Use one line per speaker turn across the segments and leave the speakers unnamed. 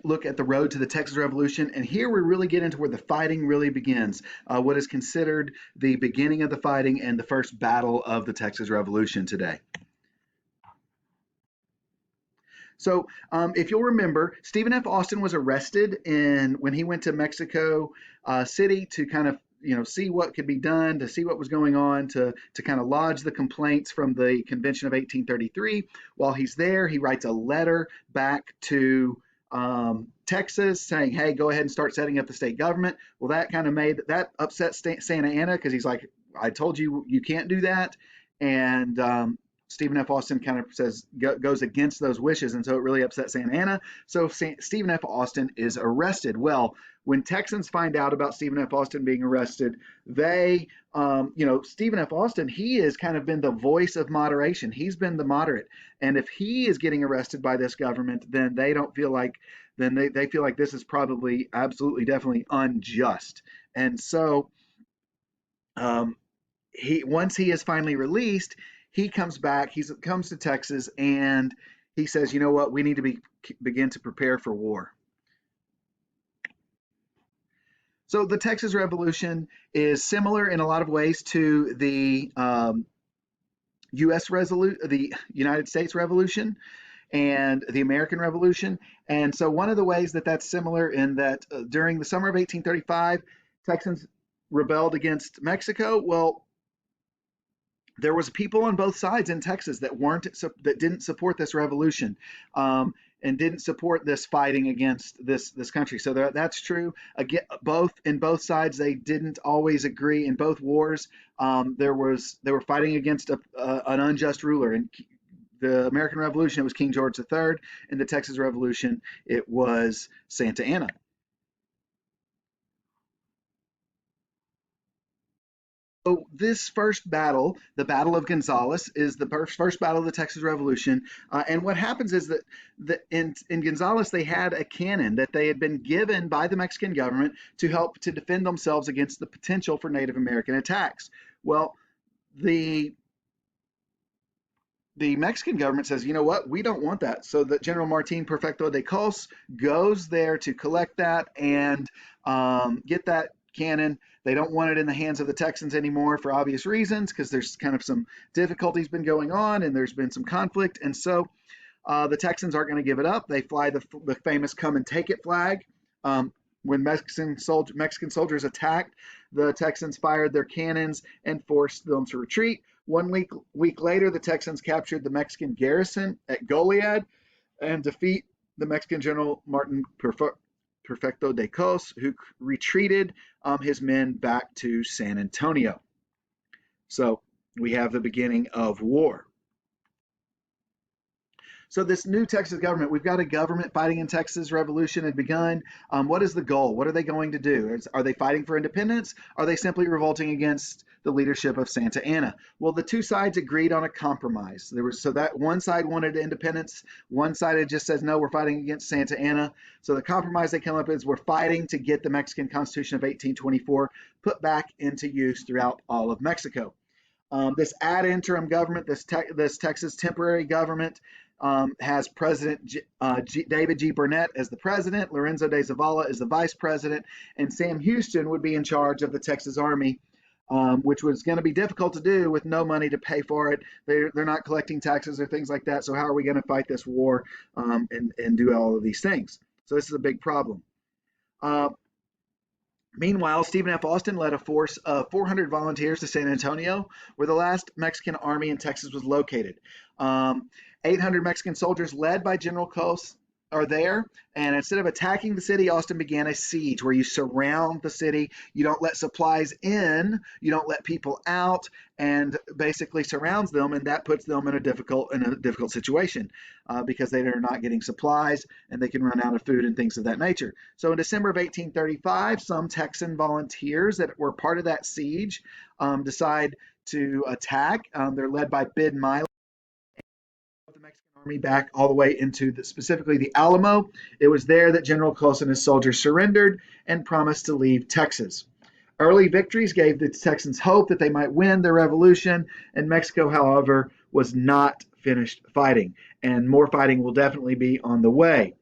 look at the road to the Texas Revolution, and here we really get into where the fighting really begins, what is considered the beginning of the fighting and the first battle of the Texas Revolution today. So, if you'll remember, Stephen F. Austin was arrested when he went to Mexico City to kind of see what could be done, to see what was going on, to kind of lodge the complaints from the Convention of 1833. While he's there, he writes a letter back to Texas saying, "Hey, go ahead and start setting up the state government." Well, that upset Santa Anna, because he's like, "I told you you can't do that," and Stephen F. Austin kind of goes against those wishes, and so it really upset Santa Anna. So Stephen F. Austin is arrested. Well, when Texans find out about Stephen F. Austin being arrested, Stephen F. Austin, he has kind of been the voice of moderation. He's been the moderate, and if he is getting arrested by this government, then they feel like this is probably absolutely definitely unjust. And so, once he is finally released, he comes back. He comes to Texas, and he says, "You know what? We need to begin to prepare for war." So the Texas Revolution is similar in a lot of ways to the the United States Revolution and the American Revolution. And so one of the ways that that's similar in that during the summer of 1835, Texans rebelled against Mexico. Well, there was people on both sides in Texas that didn't support this revolution, and didn't support this fighting against this country. So that's true. Again, both sides, they didn't always agree. In both wars, they were fighting against an unjust ruler. And the American Revolution, it was King George III. In the Texas Revolution, it was Santa Anna. So this first battle, the Battle of Gonzales, is the first battle of the Texas Revolution. And what happens is that in Gonzales, they had a cannon that they had been given by the Mexican government to help to defend themselves against the potential for Native American attacks. Well, the Mexican government says, "You know what? We don't want that." So that General Martin Perfecto de Cos goes there to collect that and get that cannon. They don't want it in the hands of the Texans anymore for obvious reasons, because there's kind of some difficulties been going on and there's been some conflict. And so the Texans aren't going to give it up. They fly the famous "come and take it" flag. When Mexican soldiers attacked, the Texans fired their cannons and forced them to retreat. One week later, the Texans captured the Mexican garrison at Goliad and defeat the Mexican General Martin Perfecto de Cos, who retreated his men back to San Antonio. So we have the beginning of war. So this new Texas government, we've got a government fighting in Texas Revolution had begun. What is the goal? What are they going to do? Are they fighting for independence? Are they simply revolting against the leadership of Santa Anna? Well, the two sides agreed on a compromise. So that one side wanted independence. One side just says, no, we're fighting against Santa Anna. So the compromise they come up with is we're fighting to get the Mexican Constitution of 1824 put back into use throughout all of Mexico. This ad interim government, this Texas temporary government, has President David G. Burnett as the president, Lorenzo de Zavala as the vice president, and Sam Houston would be in charge of the Texas Army, which was going to be difficult to do with no money to pay for it. They're not collecting taxes or things like that. So how are we going to fight this war and do all of these things? So this is a big problem. Meanwhile, Stephen F. Austin led a force of 400 volunteers to San Antonio, where the last Mexican army in Texas was located. 800 Mexican soldiers led by General Cos are there, and instead of attacking the city, Austin began a siege where you surround the city, you don't let supplies in, you don't let people out, and basically surrounds them, and that puts them in a difficult situation because they are not getting supplies and they can run out of food and things of that nature. So in December of 1835, some Texan volunteers that were part of that siege decide to attack. They're led by Bid Miley. The Mexican army back all the way into specifically the Alamo. It was there that General Cos and his soldiers surrendered and promised to leave Texas. Early victories gave the Texans hope that they might win their revolution, and Mexico, however, was not finished fighting, and more fighting will definitely be on the way.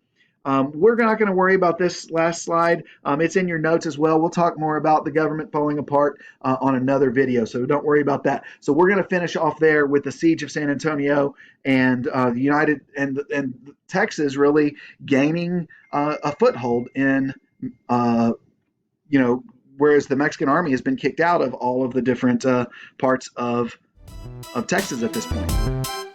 We're not going to worry about this last slide. It's in your notes as well. We'll talk more about the government falling apart on another video, so don't worry about that. So we're going to finish off there with the siege of San Antonio and the United and Texas really gaining a foothold in uh, whereas the Mexican army has been kicked out of all of the different parts of Texas at this point.